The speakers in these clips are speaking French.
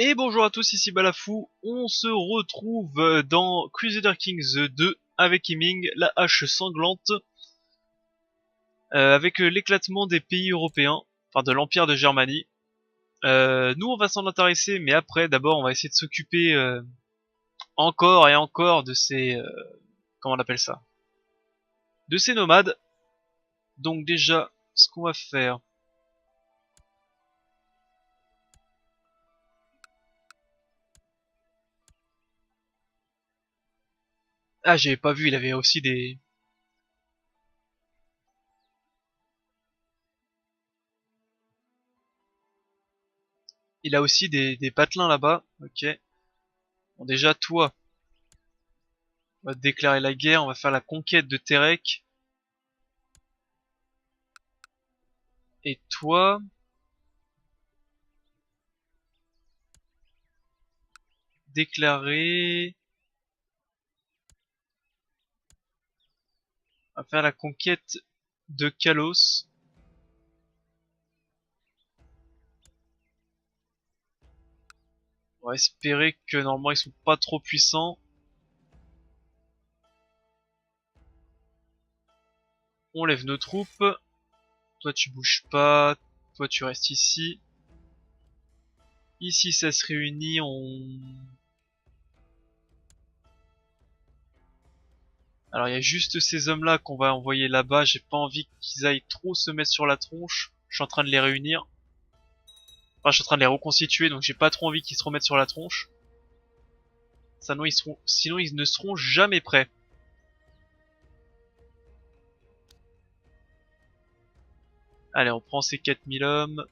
Et bonjour à tous, ici Balafou. On se retrouve dans Crusader Kings 2 avec Hemming, la hache sanglante, avec l'éclatement des pays européens, enfin de l'Empire de Germanie. Nous on va s'en intéresser, mais après d'abord on va essayer de s'occuper encore et encore de ces... comment on appelle ça? De ces nomades. Donc déjà, ce qu'on va faire... Ah, j'avais pas vu, il avait aussi des... Il a aussi des patelins là-bas, ok. Bon déjà toi, on va te déclarer la guerre, on va faire la conquête de Terek. Et toi, déclarer... On va faire la conquête de Kalos. On va espérer que normalement ils sont pas trop puissants. On lève nos troupes. Toi tu bouges pas. Toi tu restes ici. Ici ça se réunit, Alors il y a juste ces hommes là qu'on va envoyer là-bas. J'ai pas envie qu'ils aillent trop se mettre sur la tronche. Je suis en train de les réunir. Enfin je suis en train de les reconstituer, donc j'ai pas trop envie qu'ils se remettent sur la tronche. Sinon ils ne seront jamais prêts. Allez, on prend ces 4000 hommes.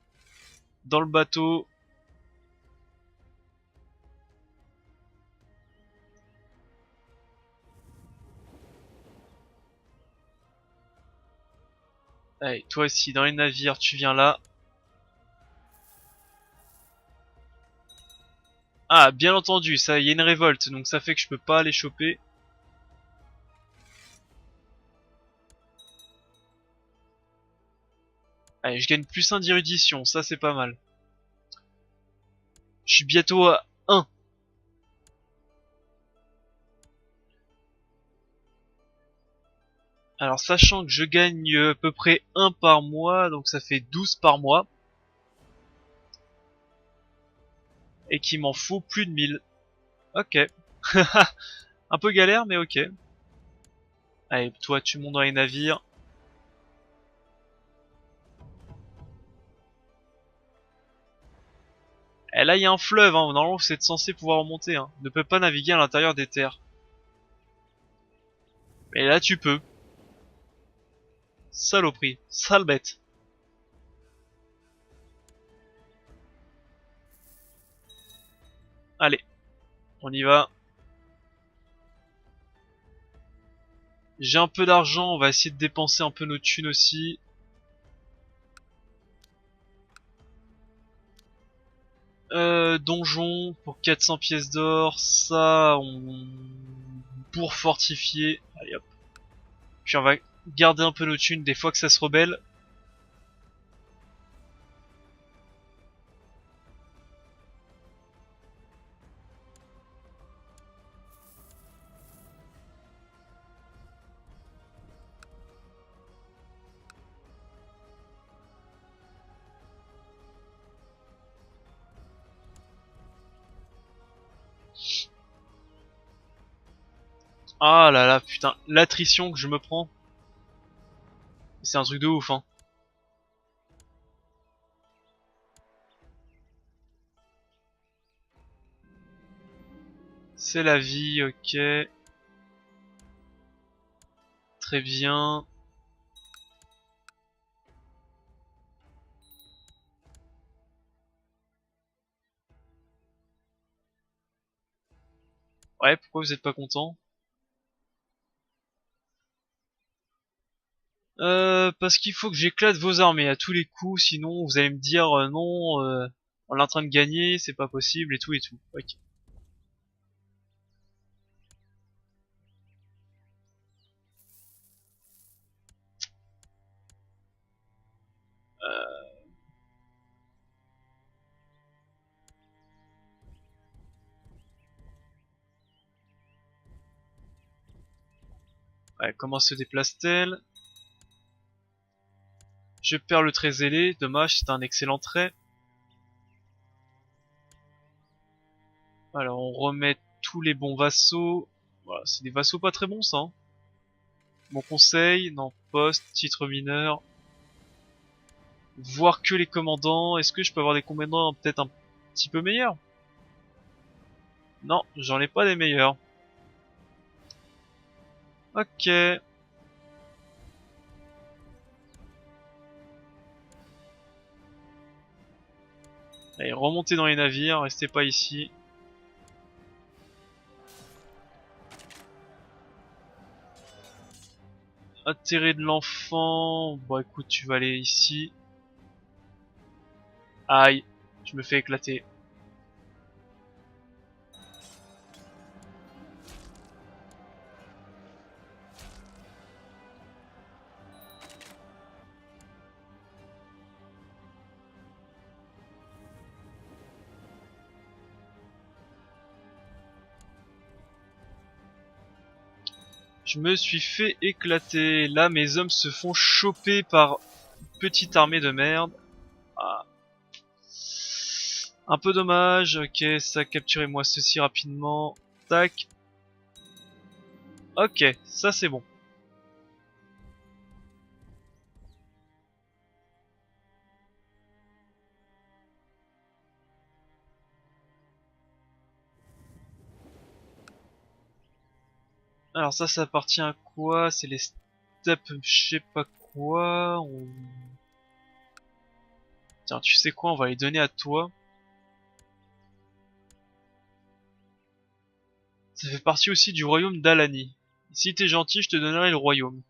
Dans le bateau. Allez, toi aussi, dans les navires, tu viens là. Ah, bien entendu, ça, il y a une révolte, donc ça fait que je peux pas les choper. Allez, je gagne plus 1 d'érudition, ça c'est pas mal. Je suis bientôt à 1. Alors, sachant que je gagne à peu près 1 par mois, donc ça fait 12 par mois. Et qu'il m'en faut plus de 1000. Ok. Un peu galère, mais ok. Allez, toi, tu montes dans les navires. Et là, il y a un fleuve, hein. Normalement, vous êtes censé pouvoir remonter, hein. Ne peut pas naviguer à l'intérieur des terres. Mais là, tu peux. Saloperie. Sale bête. Allez, on y va. J'ai un peu d'argent, on va essayer de dépenser un peu nos thunes aussi. Donjon pour 400 pièces d'or, ça on... pour fortifier. Allez hop. Puis on va garder un peu nos thunes des fois que ça se rebelle. Ah là là, putain, l'attrition que je me prends. C'est un truc de ouf, hein. C'est la vie, ok. Très bien. Ouais, pourquoi vous êtes pas content? Parce qu'il faut que j'éclate vos armées à tous les coups, sinon vous allez me dire non, on est en train de gagner, c'est pas possible et tout et tout. Ok. Ouais, comment se déplace-t-elle? Je perds le trait zélé, dommage, c'est un excellent trait. Alors on remet tous les bons vassaux. Voilà, c'est des vassaux pas très bons ça. Hein. Mon conseil, non, poste, titre mineur. Voir que les commandants. Est-ce que je peux avoir des commandants peut-être un petit peu meilleurs? Non, j'en ai pas des meilleurs. Ok. Allez, remontez dans les navires, restez pas ici. Intérêt de l'enfant. Bon écoute, tu vas aller ici. Aïe, je me fais éclater. Je me suis fait éclater. Là, mes hommes se font choper par une petite armée de merde. Ah. Un peu dommage. Ok, ça, capturez-moi ceci rapidement. Tac. Ok, ça c'est bon. Alors ça appartient à quoi? C'est les steppes, je sais pas quoi. Tiens, tu sais quoi? On va les donner à toi. Ça fait partie aussi du royaume d'Alani. Si t'es gentil, je te donnerai le royaume.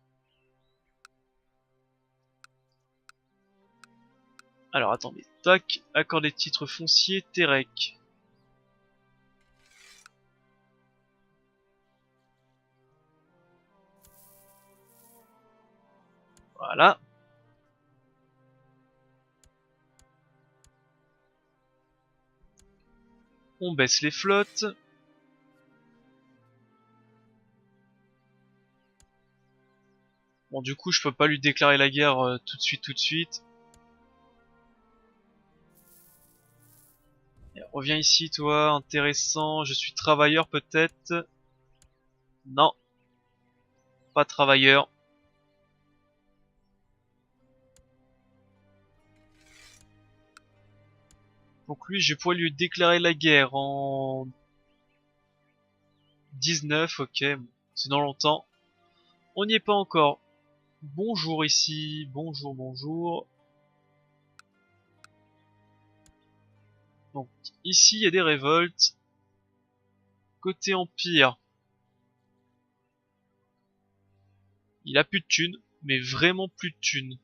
Alors attendez, tac, accord des titres fonciers, Terek. Voilà. On baisse les flottes. Bon, du coup, je peux pas lui déclarer la guerre tout de suite, tout de suite. Et reviens ici, toi, intéressant. Je suis travailleur, peut-être. Non, pas travailleur. Donc lui, je pourrais lui déclarer la guerre en 19, ok, c'est dans longtemps. On n'y est pas encore. Bonjour ici, bonjour, bonjour. Donc ici, il y a des révoltes. Côté Empire, il a plus de thunes, mais vraiment plus de thunes.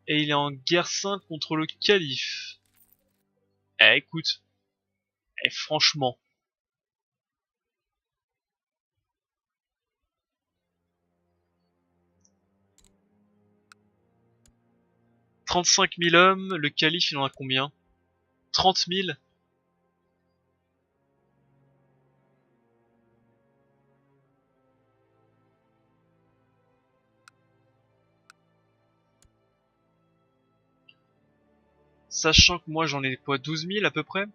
Et il est en guerre sainte contre le calife. Eh écoute, franchement, 35 000 hommes, le calife il en a combien? 30 000? Sachant que moi j'en ai quoi, 12 000 à peu près?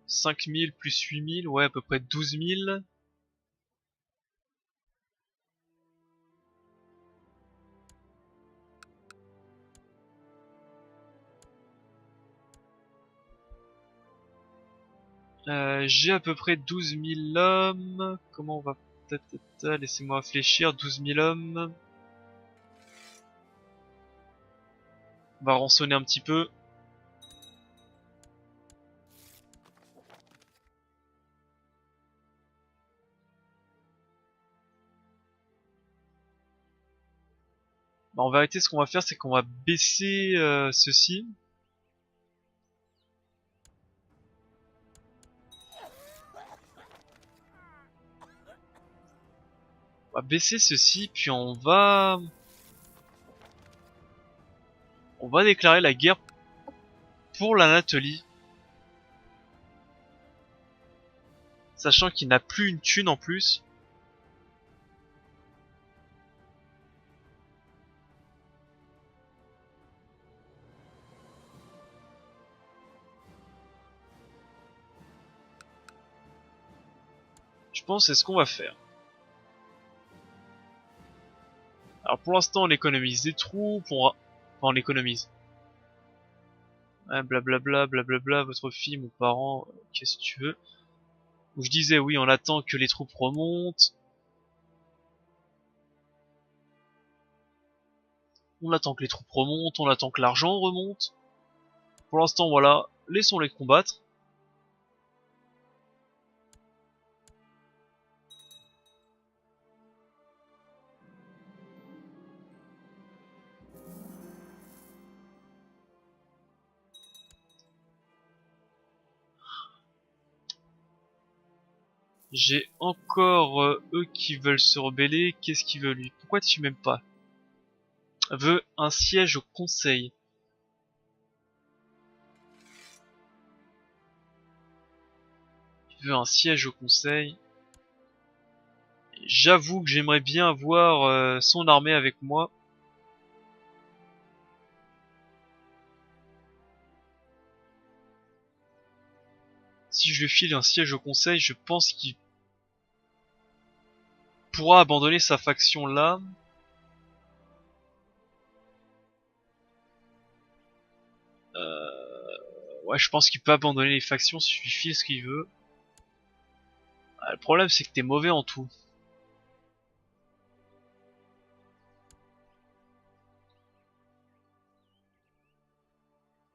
5 000 plus 8 000, ouais à peu près 12 000. J'ai à peu près 12 000 hommes. Comment on va... Laissez-moi réfléchir, 12 000 hommes. On va rançonner un petit peu. Bah, en vérité, ce qu'on va faire, c'est qu'on va baisser ceci. On va baisser ceci, puis on va déclarer la guerre pour l'Anatolie. Sachant qu'il n'a plus une thune en plus. Je pense c'est ce qu'on va faire. Alors pour l'instant on économise des troupes, enfin, on économise. Blablabla, blablabla, votre fille, mon parent, qu'est-ce que tu veux? Donc je disais oui, on attend que les troupes remontent. On attend que les troupes remontent, on attend que l'argent remonte. Pour l'instant voilà, laissons-les combattre. J'ai encore eux qui veulent se rebeller. Qu'est-ce qu'il veut lui? Pourquoi tu m'aimes pas? Veut un siège au conseil. Il veut un siège au conseil. J'avoue que j'aimerais bien avoir son armée avec moi. Si je lui file un siège au conseil, je pense qu'il pourra abandonner sa faction là. Ouais, je pense qu'il peut abandonner les factions si je lui file ce qu'il veut. Ah, le problème c'est que t'es mauvais en tout.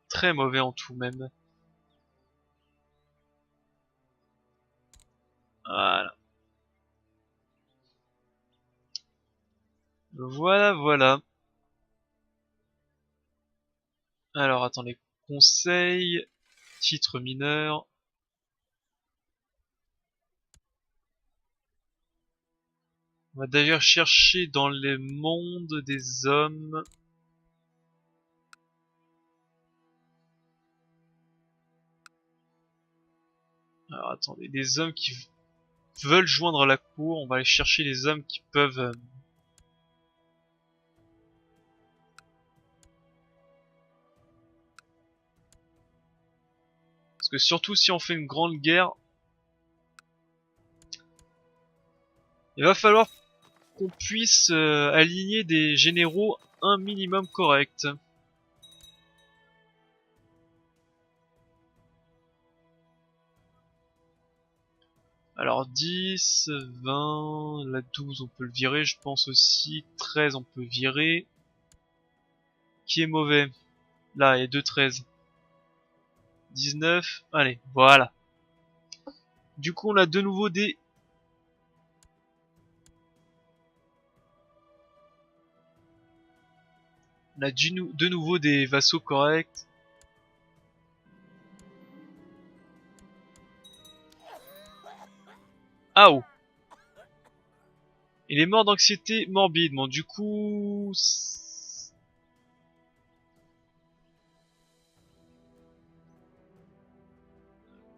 Très mauvais en tout même. Voilà. Voilà, voilà. Alors attendez. Conseil. Titre mineur. On va d'ailleurs chercher dans les mondes des hommes. Alors attendez, des hommes qui veulent joindre la cour. On va aller chercher les hommes qui peuvent... Parce que surtout si on fait une grande guerre, il va falloir qu'on puisse aligner des généraux un minimum correct. Alors 10, 20, la 12 on peut le virer je pense aussi, 13 on peut virer. Qui est mauvais? Là il y a 2 13. 19, allez voilà. Du coup on a de nouveau des... On a de nouveau des vassaux corrects. Ah oh. Il est mort d'anxiété morbide. Bon du coup...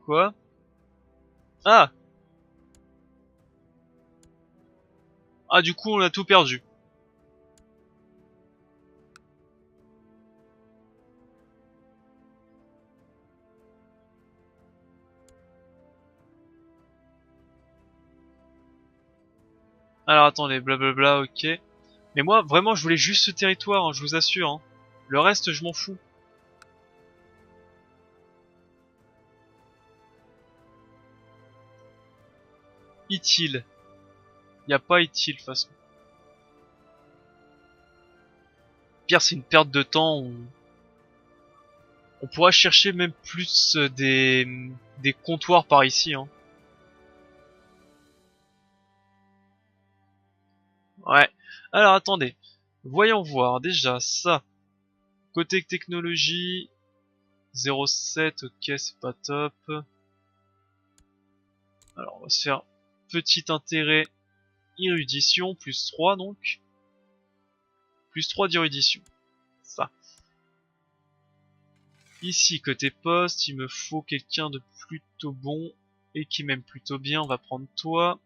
Quoi? Ah! Ah du coup on a tout perdu. Alors attendez, blablabla, ok. Mais moi vraiment je voulais juste ce territoire, hein, je vous assure. Hein. Le reste je m'en fous. Itil. Y a pas Itil de toute façon. Pire c'est une perte de temps. On pourra chercher même plus des comptoirs par ici. Hein. Ouais. Alors attendez. Voyons voir déjà ça. Côté technologie. 0,7, ok c'est pas top. Alors on va se faire petit intérêt érudition, plus 3 donc. Plus 3 d'érudition. Ça. Ici, côté poste, il me faut quelqu'un de plutôt bon et qui m'aime plutôt bien. On va prendre toi.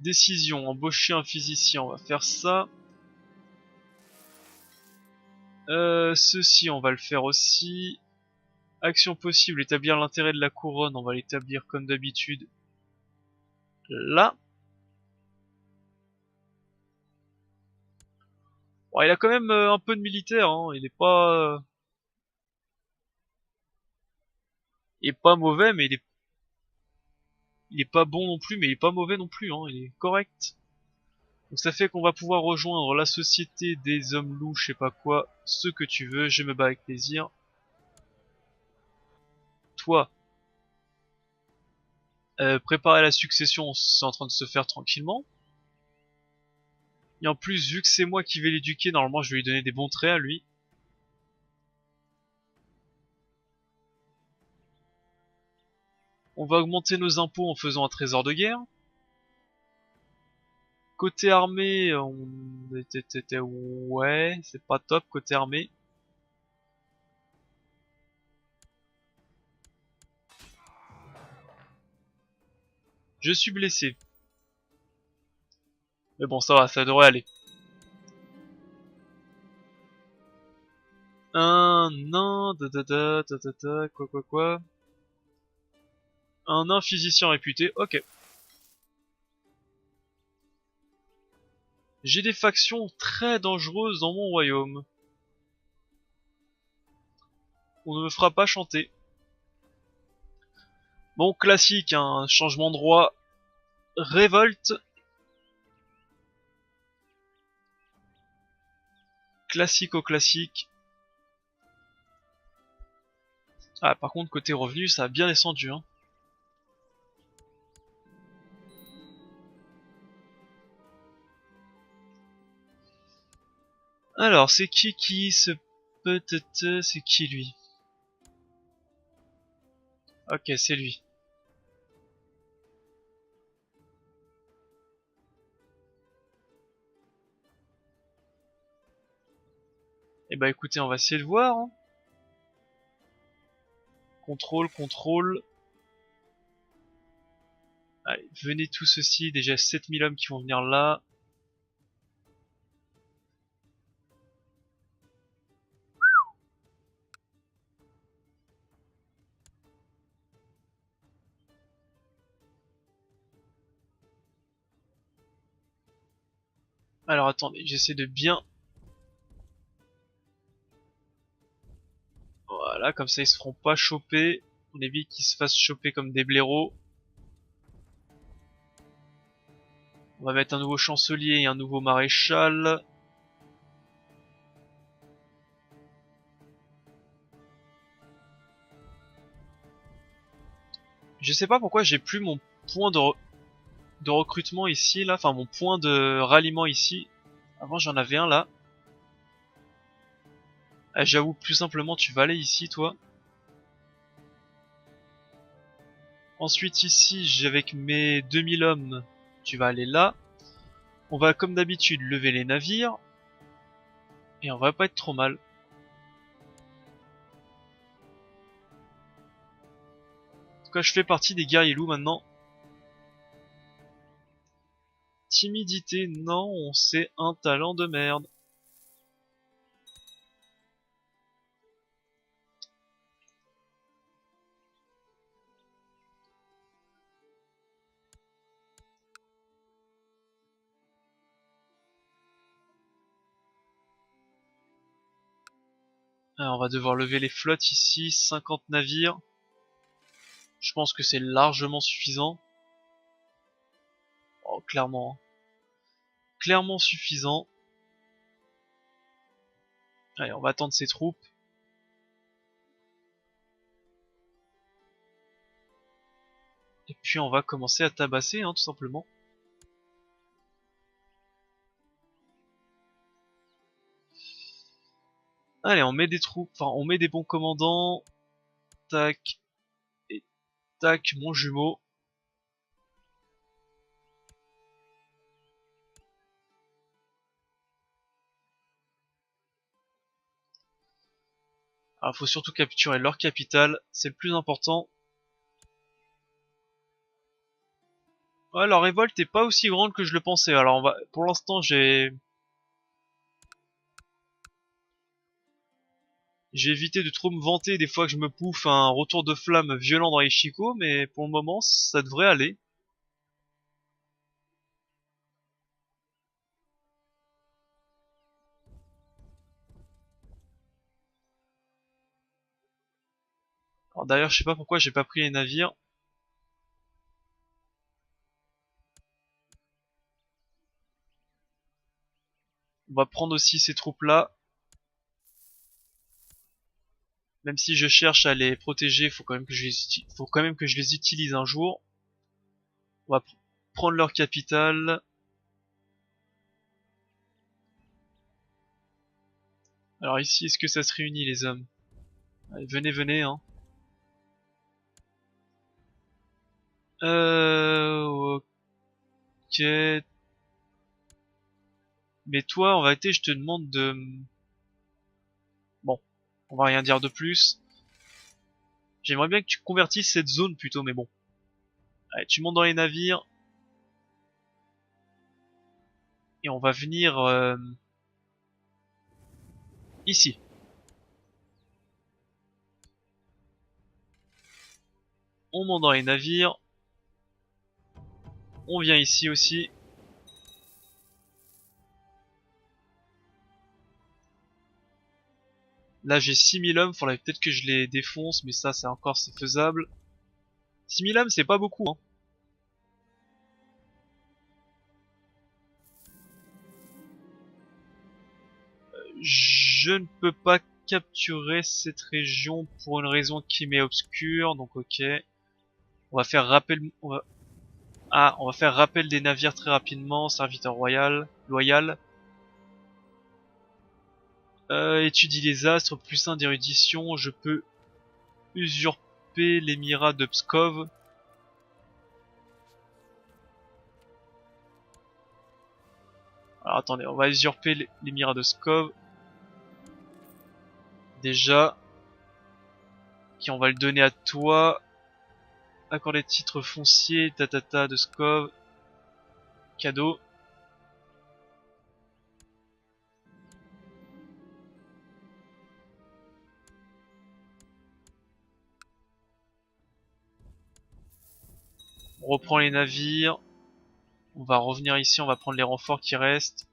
Décision, embaucher un physicien, on va faire ça. Ceci, on va le faire aussi. Action possible, établir l'intérêt de la couronne, on va l'établir comme d'habitude là. Bon, il a quand même un peu de militaire, hein. Il est pas mauvais, mais il est pas bon non plus, mais il est pas mauvais non plus, hein. Il est correct. Donc ça fait qu'on va pouvoir rejoindre la société des hommes loups, je sais pas quoi, ce que tu veux, je me bats avec plaisir. Toi, préparer la succession, c'est en train de se faire tranquillement. Et en plus, vu que c'est moi qui vais l'éduquer, normalement je vais lui donner des bons traits à lui. On va augmenter nos impôts en faisant un trésor de guerre. Côté armée, ouais, c'est pas top côté armée. Je suis blessé. Mais bon, ça va, ça devrait aller. Un nain, quoi. Un nain physicien réputé, ok. J'ai des factions très dangereuses dans mon royaume. On ne me fera pas chanter. Bon, classique, hein, un changement de roi. Révolte. Classique au classique. Ah, par contre, côté revenu, ça a bien descendu, hein. Alors, c'est qui ce peut-être, c'est qui lui? Ok, c'est lui. Eh bah écoutez, on va essayer de voir, hein. Contrôle, contrôle. Allez, venez tous ceci, déjà 7000 hommes qui vont venir là. Alors attendez, j'essaie de bien... Voilà, comme ça ils se feront pas choper. On évite qu'ils se fassent choper comme des blaireaux. On va mettre un nouveau chancelier et un nouveau maréchal. Je sais pas pourquoi j'ai plus mon point de recrutement ici, là. Enfin, mon point de ralliement ici. Avant, j'en avais un là. Ah, j'avoue, plus simplement, tu vas aller ici, toi. Ensuite, ici, j'ai avec mes 2000 hommes, tu vas aller là. On va, comme d'habitude, lever les navires. Et on va pas être trop mal. En tout cas, je fais partie des guerriers loups maintenant. Timidité, non, on sait un talent de merde. Alors, on va devoir lever les flottes ici, 50 navires. Je pense que c'est largement suffisant. Oh, clairement. Clairement suffisant. Allez, on va attendre ces troupes. Et puis on va commencer à tabasser, hein, tout simplement. Allez, on met des troupes, enfin on met des bons commandants. Tac, et tac, mon jumeau. Alors, faut surtout capturer leur capitale, c'est le plus important. Ouais, leur révolte est pas aussi grande que je le pensais. Alors, pour l'instant, j'ai évité de trop me vanter des fois que je me pouffe un retour de flamme violent dans Ishiko, mais pour le moment, ça devrait aller. Alors d'ailleurs, je sais pas pourquoi j'ai pas pris les navires. On va prendre aussi ces troupes-là. Même si je cherche à les protéger, faut quand même que je les utilise un jour. On va prendre leur capitale. Alors ici, est-ce que ça se réunit les hommes? Allez, venez, venez, hein. Ok. Mais toi, en vérité, je te demande de... Bon, on va rien dire de plus. J'aimerais bien que tu convertisses cette zone plutôt, mais bon. Allez, tu montes dans les navires. Et on va venir ici. On monte dans les navires. On vient ici aussi. Là j'ai 6000 hommes, faudrait peut-être que je les défonce, mais ça c'est faisable. 6000 hommes c'est pas beaucoup, hein. Je ne peux pas capturer cette région pour une raison qui m'est obscure, donc ok. On va faire rappel... on va faire rappel des navires très rapidement, serviteur loyal. Étudie les astres, plus 1 d'érudition, je peux usurper l'émirat de Pskov. Alors attendez, on va usurper l'émirat de Pskov. Déjà. Qui on va le donner à toi. Accord des titres fonciers, tatata de Pskov. Cadeau. On reprend les navires. On va revenir ici, on va prendre les renforts qui restent.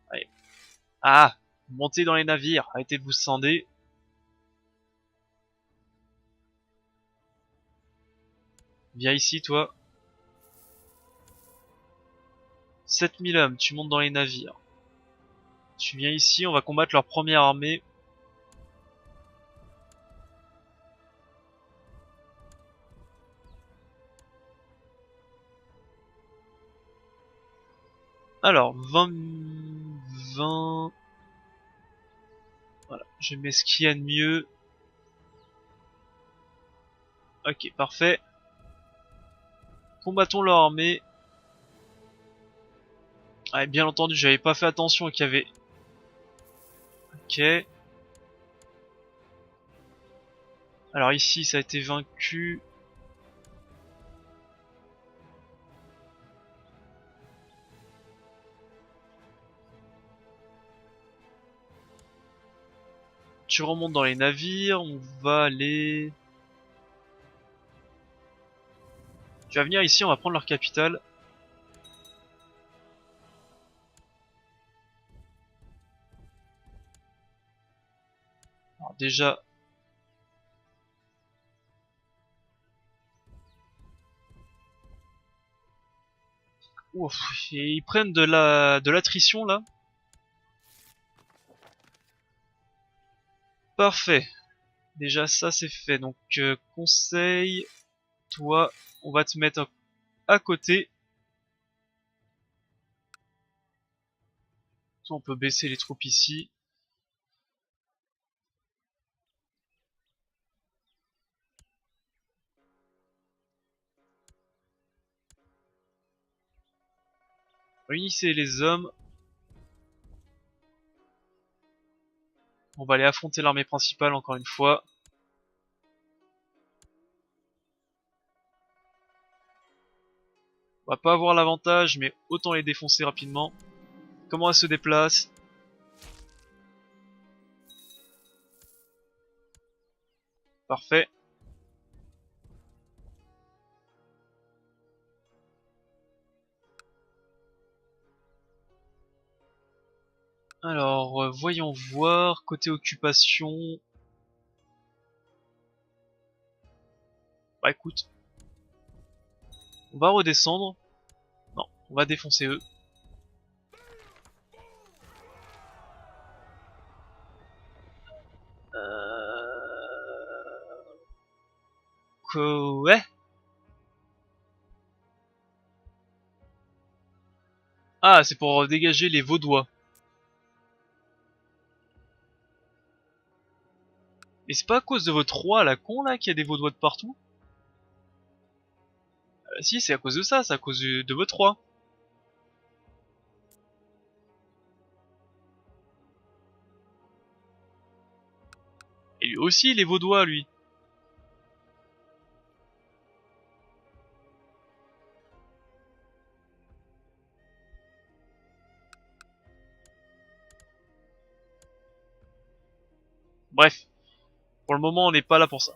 Allez. Ah, montez dans les navires, arrêtez de vous scinder. Viens ici toi. 7000 hommes, tu montes dans les navires. Tu viens ici, on va combattre leur première armée. Alors, 20... Voilà, je mets ce qu'il y a de mieux. Ok, parfait. Combattons leur armée. Ah, bien entendu, j'avais pas fait attention qu'il y avait... Ok. Alors ici, ça a été vaincu. Tu remontes dans les navires, on va aller... Tu vas venir ici, on va prendre leur capitale. Alors déjà... Ouf, et ils prennent de l'attrition là. Parfait. Déjà ça c'est fait. Donc conseil, toi, on va te mettre à côté. Toi, on peut baisser les troupes ici. Réunissez les hommes. On va aller affronter l'armée principale encore une fois. On va pas avoir l'avantage, mais autant les défoncer rapidement. Comment elle se déplace? Parfait. Alors, voyons voir. Côté occupation... Bah écoute. On va redescendre. Non, on va défoncer eux. Ouais. Ah, c'est pour dégager les Vaudois. Mais c'est pas à cause de votre roi, la con, là, qu'il y a des Vaudois de partout? Si, c'est à cause de ça, c'est à cause de votre roi. Et lui aussi, les Vaudois, lui. Bref, pour le moment, on n'est pas là pour ça.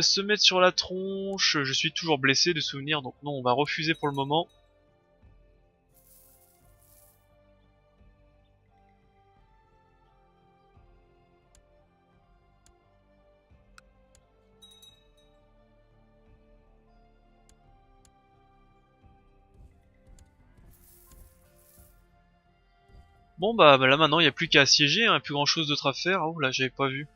Se mettre sur la tronche, je suis toujours blessé de souvenir, donc non, on va refuser pour le moment. Bon bah là maintenant il n'y a plus qu'à assiéger, hein, plus grand chose d'autre à faire. Oh là j'avais pas vu.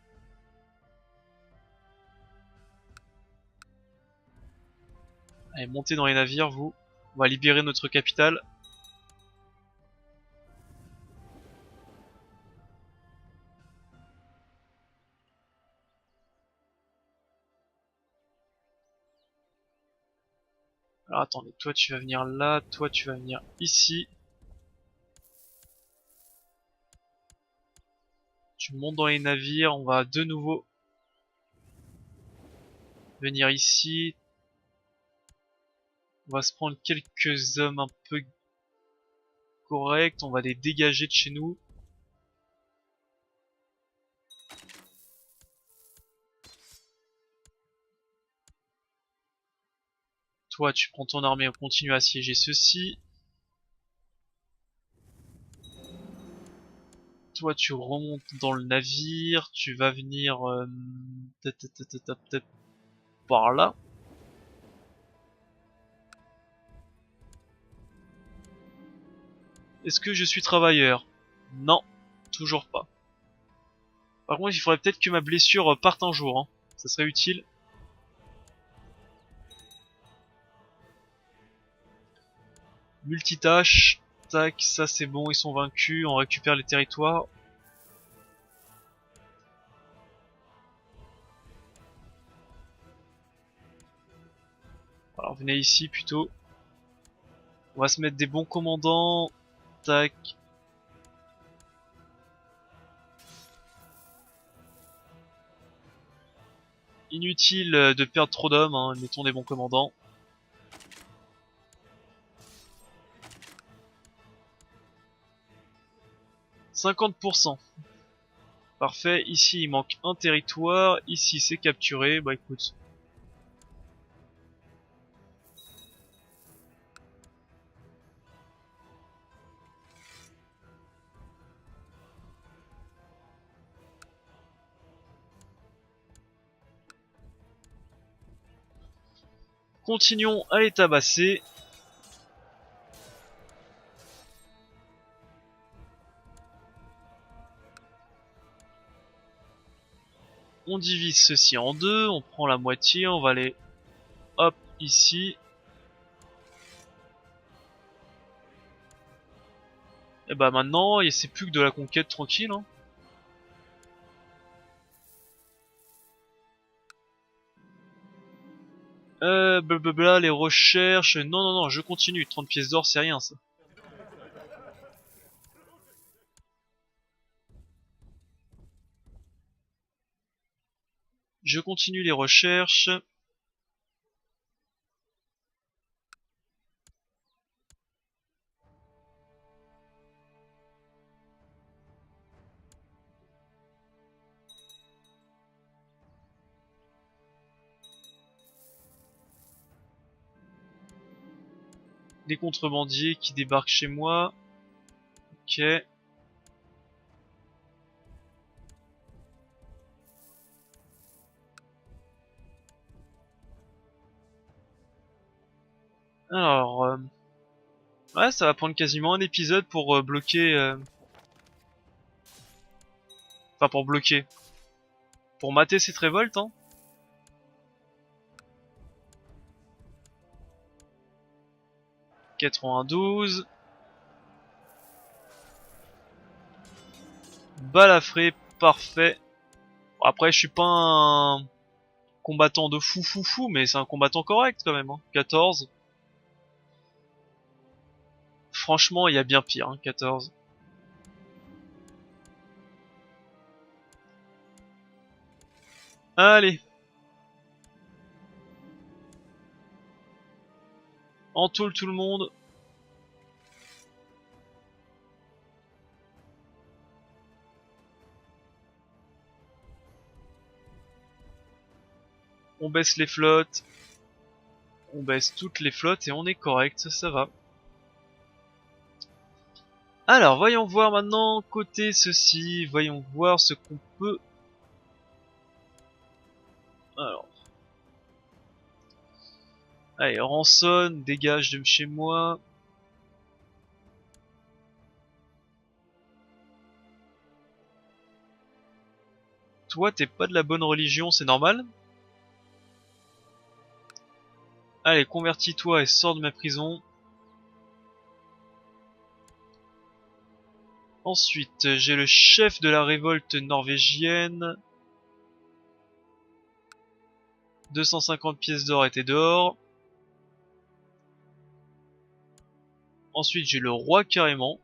Allez, montez dans les navires vous. On va libérer notre capitale. Alors attendez, toi tu vas venir là, toi tu vas venir ici. Tu montes dans les navires, on va de nouveau venir ici. On va se prendre quelques hommes un peu corrects, on va les dégager de chez nous. Toi tu prends ton armée, on continue à assiéger ceci. Toi tu remontes dans le navire, tu vas venir peut-être par là. Est-ce que je suis travailleur? Non, toujours pas. Par contre, il faudrait peut-être que ma blessure parte un jour, hein. Ça serait utile. Multitâche. Tac, ça c'est bon, ils sont vaincus, on récupère les territoires. Alors venez ici plutôt. On va se mettre des bons commandants. Tac. Inutile de perdre trop d'hommes, hein. Mettons des bons commandants. « 50%. Parfait, ici il manque un territoire, ici c'est capturé, bah écoute. Continuons à les tabasser. On divise ceci en deux, on prend la moitié, on va aller hop ici. Et bah maintenant, c'est plus que de la conquête tranquille. Hein. Blablabla, les recherches. Non, non, non, je continue. 30 pièces d'or, c'est rien ça. Je continue les recherches. Des contrebandiers qui débarquent chez moi. Ok. Alors, ouais, ça va prendre quasiment un épisode pour bloquer... Enfin, pour bloquer. Pour mater cette révolte, hein. « 92. Balafré, parfait. Bon, après, je suis pas un combattant de fou, mais c'est un combattant correct quand même. Hein. 14. Franchement, il y a bien pire, hein, 14. Allez. Entoule tout le monde. On baisse les flottes. On baisse toutes les flottes et on est correct, ça va. Alors, voyons voir maintenant côté ceci. Voyons voir ce qu'on peut... Alors... Allez, Ranson, dégage de chez moi. Toi, t'es pas de la bonne religion, c'est normal. Allez, convertis-toi et sors de ma prison. Ensuite, j'ai le chef de la révolte norvégienne. 250 pièces d'or étaient dehors. Ensuite, j'ai le roi carrément.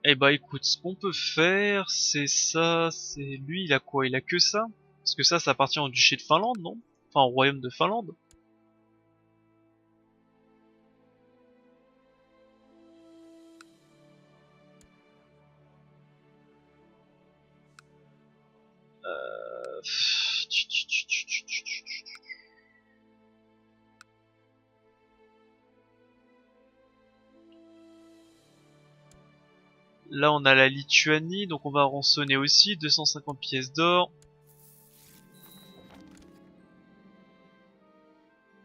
Eh bah écoute, ce qu'on peut faire, c'est ça, c'est... Lui, il a quoi? Il a que ça? Parce que ça appartient au duché de Finlande, non? Enfin, au royaume de Finlande. Là, on a la Lituanie, donc on va rançonner aussi, 250 pièces d'or.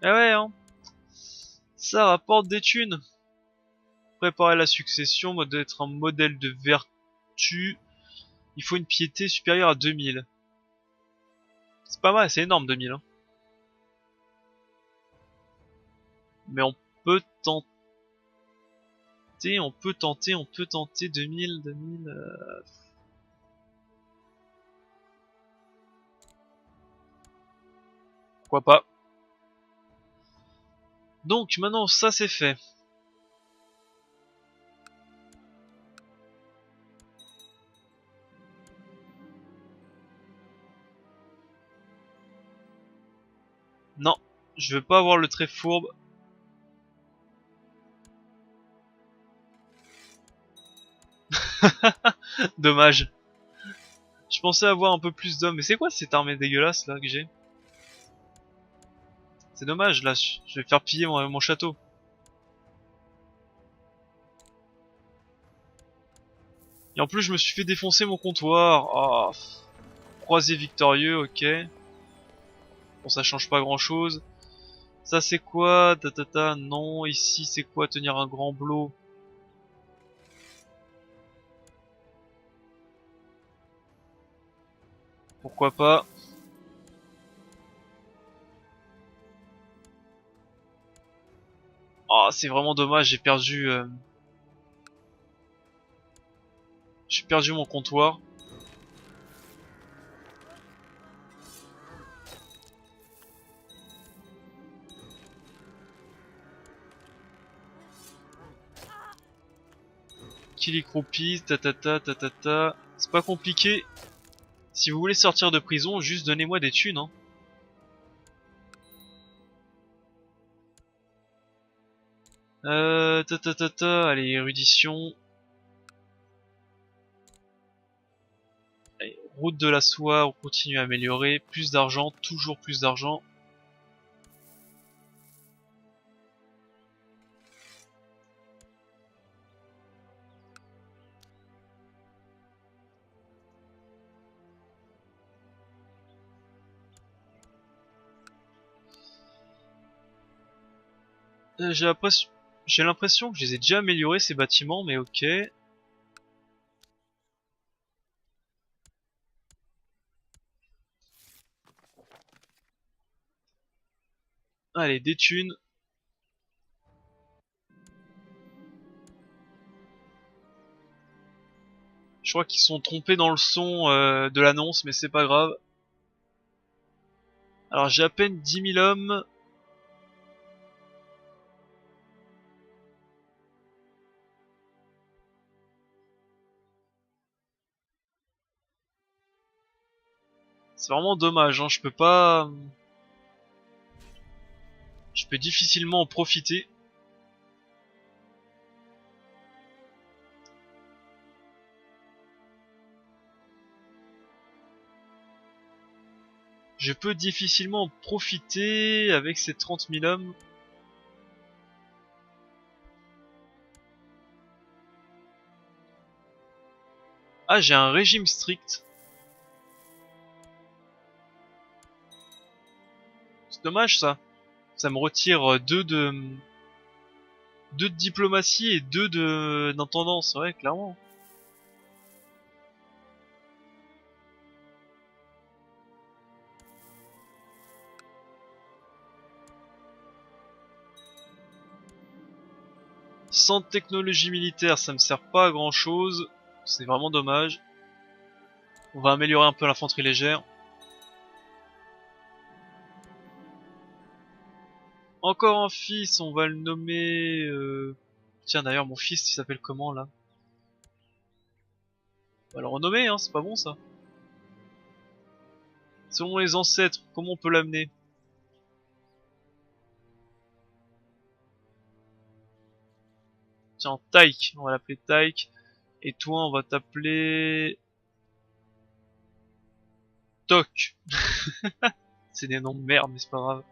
Ah ouais, hein. Ça rapporte des thunes. Préparer la succession, mode d'être un modèle de vertu. Il faut une piété supérieure à 2000. C'est pas mal, c'est énorme 2000. Hein. Mais on peut tenter, on peut tenter 2000. Pourquoi pas. Donc maintenant ça c'est fait. Non, je veux pas avoir le trait fourbe. Dommage. Je pensais avoir un peu plus d'hommes. Mais c'est quoi cette armée dégueulasse là que j'ai? C'est dommage là, je vais faire piller mon château. Et en plus je me suis fait défoncer mon comptoir. Ah, croisé victorieux, ok. Bon ça change pas grand chose. Ça c'est quoi? Tatata, non. Ici c'est quoi? Tenir un grand blot. pourquoi pas. Oh, c'est vraiment dommage, j'ai perdu mon comptoir. Kill les croupies, tatata, tatata. C'est pas compliqué. Si vous voulez sortir de prison, juste donnez-moi des thunes, hein. Tatatata, allez, érudition. Allez, route de la soie, on continue à améliorer. Plus d'argent, toujours plus d'argent. J'ai l'impression que je les ai déjà améliorés ces bâtiments, mais ok. Allez, des thunes. Je crois qu'ils sont trompés dans le son de l'annonce, mais c'est pas grave. Alors j'ai à peine 10 000 hommes. C'est vraiment dommage, hein. Je peux difficilement en profiter. Je peux difficilement en profiter avec ces 30 000 hommes. Ah, j'ai un régime strict. C'est dommage ça. Ça me retire 2 de diplomatie et 2 d'intendance, ouais, clairement. Sans technologie militaire, ça me sert pas à grand chose. C'est vraiment dommage. On va améliorer un peu l'infanterie légère. Encore un fils, on va le nommer... Tiens d'ailleurs mon fils il s'appelle comment là? On va le renommer, hein, c'est pas bon ça. Selon les ancêtres, comment on peut l'amener? Tiens, Taïk, on va l'appeler Taïk. Et toi on va t'appeler... Tok. C'est des noms de merde mais c'est pas grave.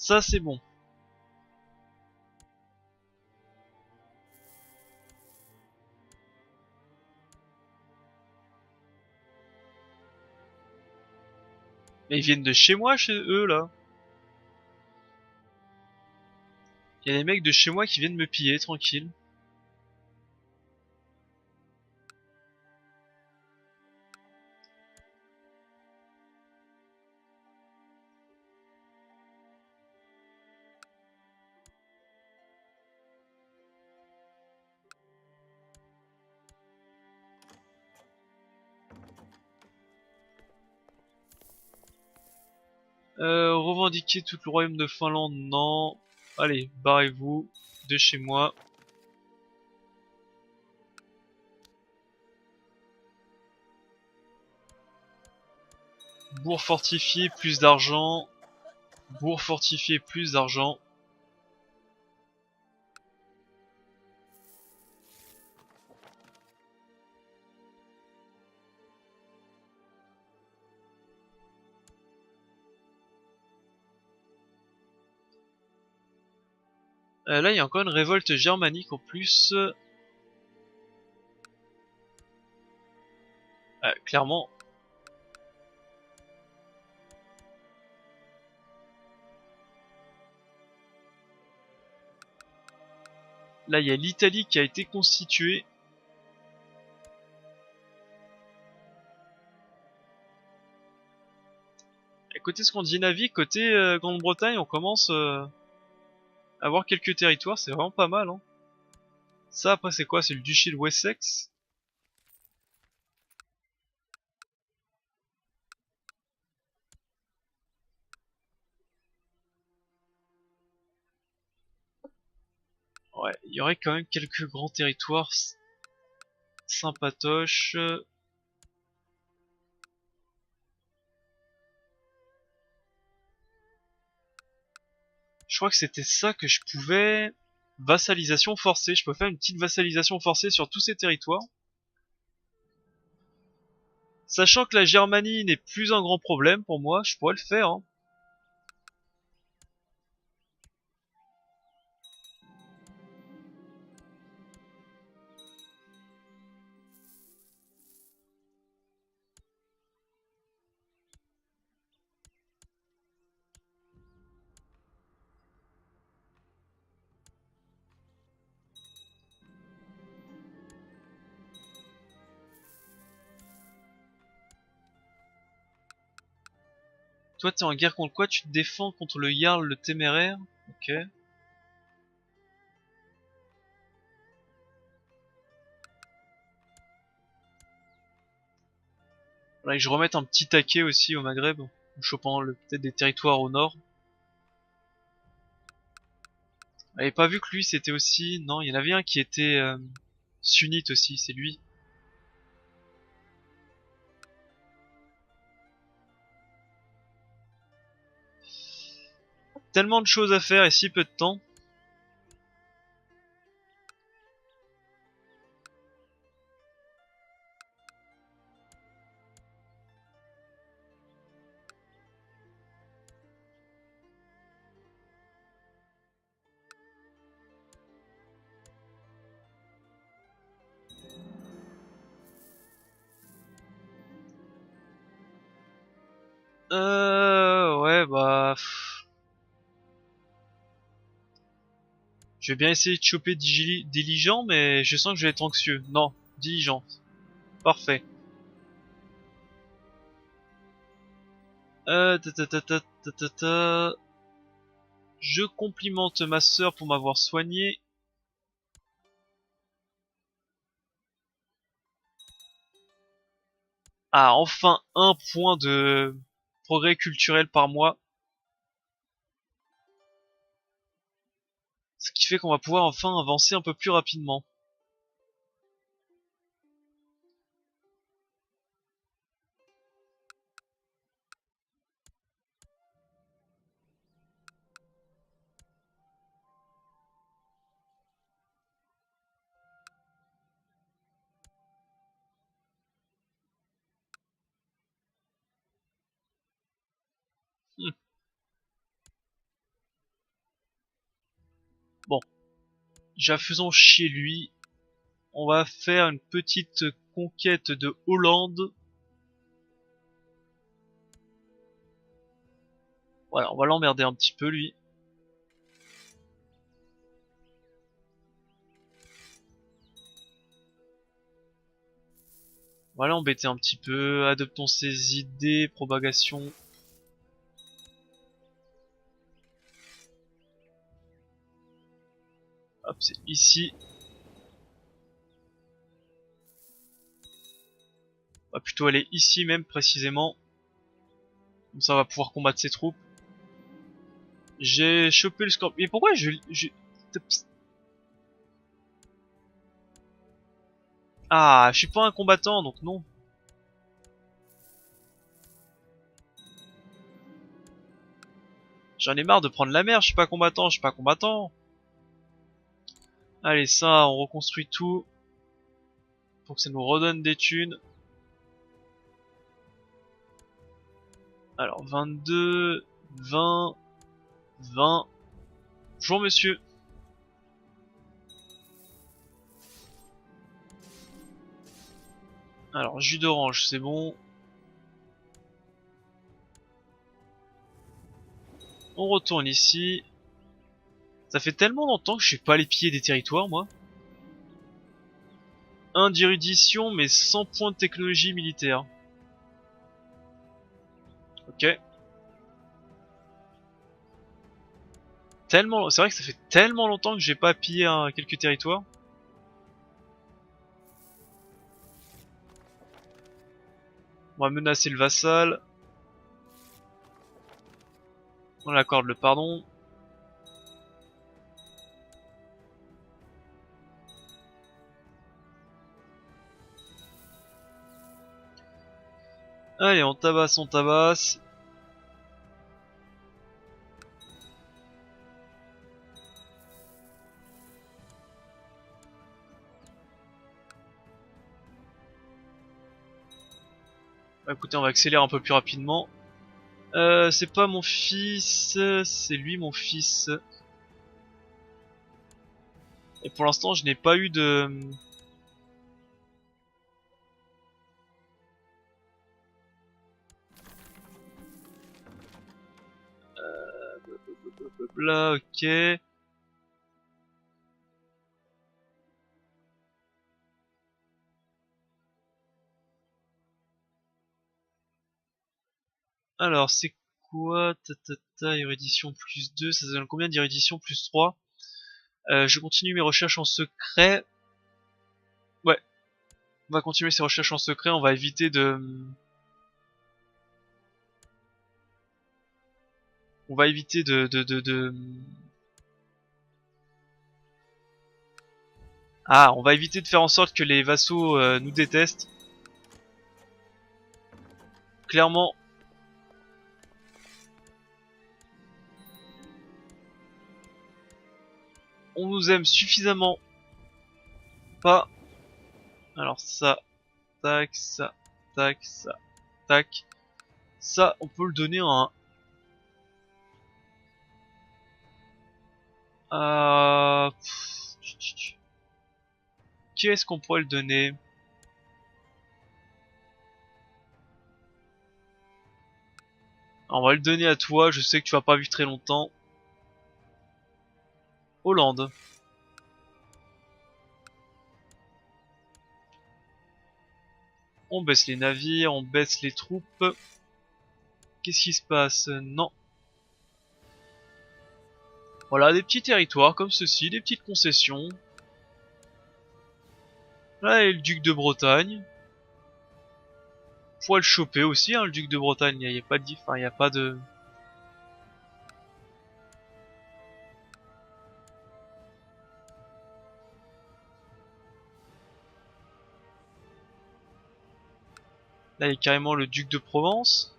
Ça c'est bon. Mais ils viennent de chez moi, chez eux là. Il y a des mecs de chez moi qui viennent me piller, tranquille. Revendiquer tout le royaume de Finlande, non. Allez, barrez-vous de chez moi. Bourg fortifié, plus d'argent. Bourg fortifié, plus d'argent. Là, il y a encore une révolte germanique en plus. Clairement. Là, il y a l'Italie qui a été constituée. Et côté Scandinavie, côté Grande-Bretagne, on commence à avoir quelques territoires, c'est vraiment pas mal, hein. Ça, après, c'est quoi? C'est le duché de Wessex. Ouais, il y aurait quand même quelques grands territoires sympatoches. Je crois que c'était ça que je pouvais... Vassalisation forcée. Je peux faire une petite vassalisation forcée sur tous ces territoires. Sachant que la Germanie n'est plus un grand problème pour moi, je pourrais le faire, hein. Toi, t'es en guerre contre quoi? Tu te défends contre le Jarl le Téméraire? Ok. Voilà, et je remette un petit taquet aussi au Maghreb, en chopant peut-être des territoires au nord. J'avais pas vu que lui c'était aussi... Non, il y en avait un qui était sunnite aussi, c'est lui. Tellement de choses à faire et si peu de temps. Ouais, bah... Je vais bien essayer de choper Diligent, mais je sens que je vais être anxieux. Non, Diligent. Parfait. Ta ta ta ta ta ta ta. Je complimente ma sœur pour m'avoir soigné. Ah, enfin un point de progrès culturel par mois. Ce qui fait qu'on va pouvoir enfin avancer un peu plus rapidement. Hmm. Bon, déjà faisons chier lui. On va faire une petite conquête de Hollande. Voilà, on va l'emmerder un petit peu lui. On va l'embêter un petit peu. Adoptons ses idées, propagation. Hop, c'est ici. On va plutôt aller ici même précisément. Comme ça on va pouvoir combattre ses troupes. J'ai chopé le scorpion. Mais pourquoi je... Ah, je suis pas un combattant donc non. J'en ai marre de prendre la mer, je suis pas combattant, je suis pas combattant. Allez, ça, on reconstruit tout. Pour que ça nous redonne des thunes. Alors, 22, 20, 20. Bonjour monsieur. Alors, jus d'orange, c'est bon. On retourne ici. Ça fait tellement longtemps que je suis pas allé piller des territoires, moi. 1 d'érudition, mais 100 points de technologie militaire. Ok. tellement, c'est vrai que ça fait tellement longtemps que j'ai pas pillé quelques territoires. On va menacer le vassal. On accorde le pardon. Allez, on tabasse, on tabasse. Bah, écoutez, on va accélérer un peu plus rapidement. C'est pas mon fils, c'est lui mon fils. Et pour l'instant, je n'ai pas eu de... Là, ok. Alors, c'est quoi? Érudition plus 2, ça donne combien d'érudition plus 3? Je continue mes recherches en secret. Ouais, on va continuer ces recherches en secret, on va éviter de... On va éviter de... Ah, on va éviter de faire en sorte que les vassaux nous détestent. Clairement, on nous aime suffisamment pas. Alors ça, tac, ça, tac, ça, tac. Ça, on peut le donner en un... Qui est-ce qu'on pourrait le donner? On va le donner à toi, je sais que tu vas pas vivre très longtemps. Hollande. On baisse les navires, on baisse les troupes. Qu'est-ce qui se passe? Non. Voilà, des petits territoires comme ceci, des petites concessions. Là, il y a le duc de Bretagne. Faut le choper aussi, hein, le duc de Bretagne. Il y a pas de diff, hein, il y a pas de... Là, il y a carrément le duc de Provence.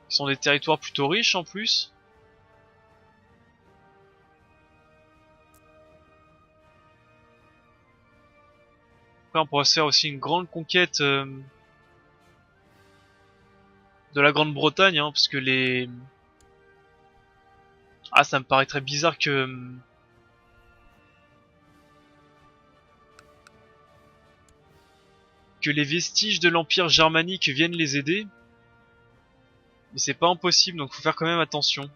Qui sont des territoires plutôt riches en plus. Après, on pourrait se faire aussi une grande conquête de la Grande-Bretagne, hein, parce que les... Ah, ça me paraît très bizarre que les vestiges de l'Empire germanique viennent les aider. Mais c'est pas impossible, donc faut faire quand même attention.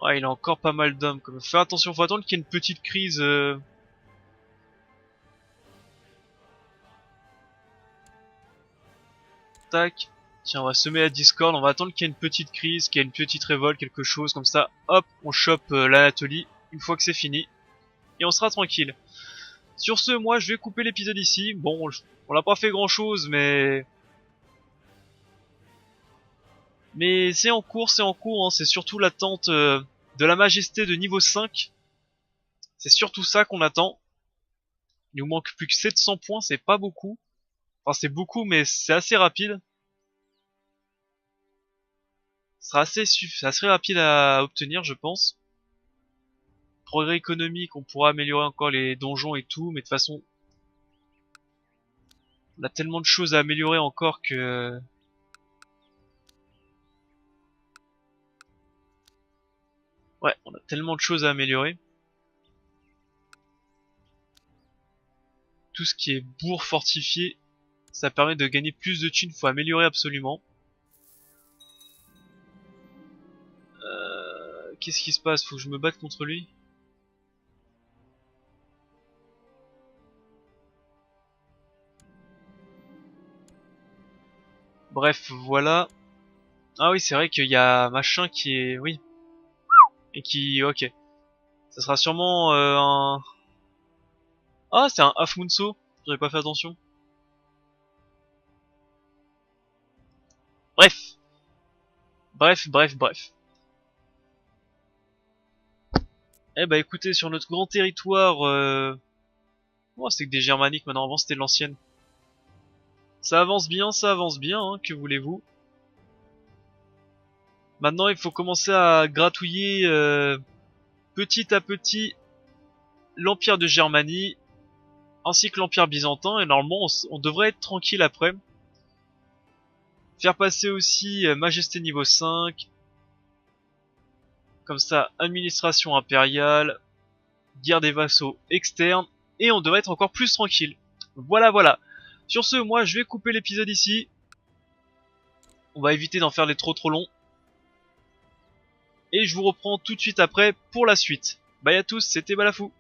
Ouais, il a encore pas mal d'hommes. Faut faire attention, faut attendre qu'il y ait une petite crise. Tac. Tiens, on va semer la discorde, on va attendre qu'il y ait une petite crise, qu'il y ait une petite révolte, quelque chose comme ça. Hop, on chope l'Anatolie une fois que c'est fini. Et on sera tranquille. Sur ce, moi je vais couper l'épisode ici. Bon, on n'a pas fait grand chose, mais... Mais c'est en cours, hein. C'est surtout l'attente de la majesté de niveau 5. C'est surtout ça qu'on attend. Il nous manque plus que 700 points, c'est pas beaucoup. Enfin, c'est beaucoup, mais c'est assez rapide. Ce sera assez rapide à obtenir, je pense. Progrès économique, on pourra améliorer encore les donjons et tout, mais de toute façon, on a tellement de choses à améliorer encore que... Ouais, on a tellement de choses à améliorer. tout ce qui est bourg fortifié, ça permet de gagner plus de thunes, faut améliorer absolument. Qu'est-ce qui se passe? Faut que je me batte contre lui? Bref, voilà. Ah oui, c'est vrai qu'il y a machin qui est... Oui. Et qui... Ok. Ça sera sûrement un... Ah, c'est un Afmunso. J'avais pas fait attention. Bref. Bref. Eh bah écoutez, sur notre grand territoire... Oh, c'est que des germaniques maintenant, avant c'était de l'ancienne. Ça avance bien, hein, que voulez-vous. Maintenant il faut commencer à gratouiller petit à petit l'Empire de Germanie, ainsi que l'Empire byzantin, et normalement on devrait être tranquille après. Faire passer aussi Majesté niveau 5, comme ça administration impériale, guerre des vassaux externes, et on devrait être encore plus tranquille. Voilà. Sur ce, moi je vais couper l'épisode ici. On va éviter d'en faire des trop longs. Et je vous reprends tout de suite après pour la suite. Bye à tous, c'était Balafou.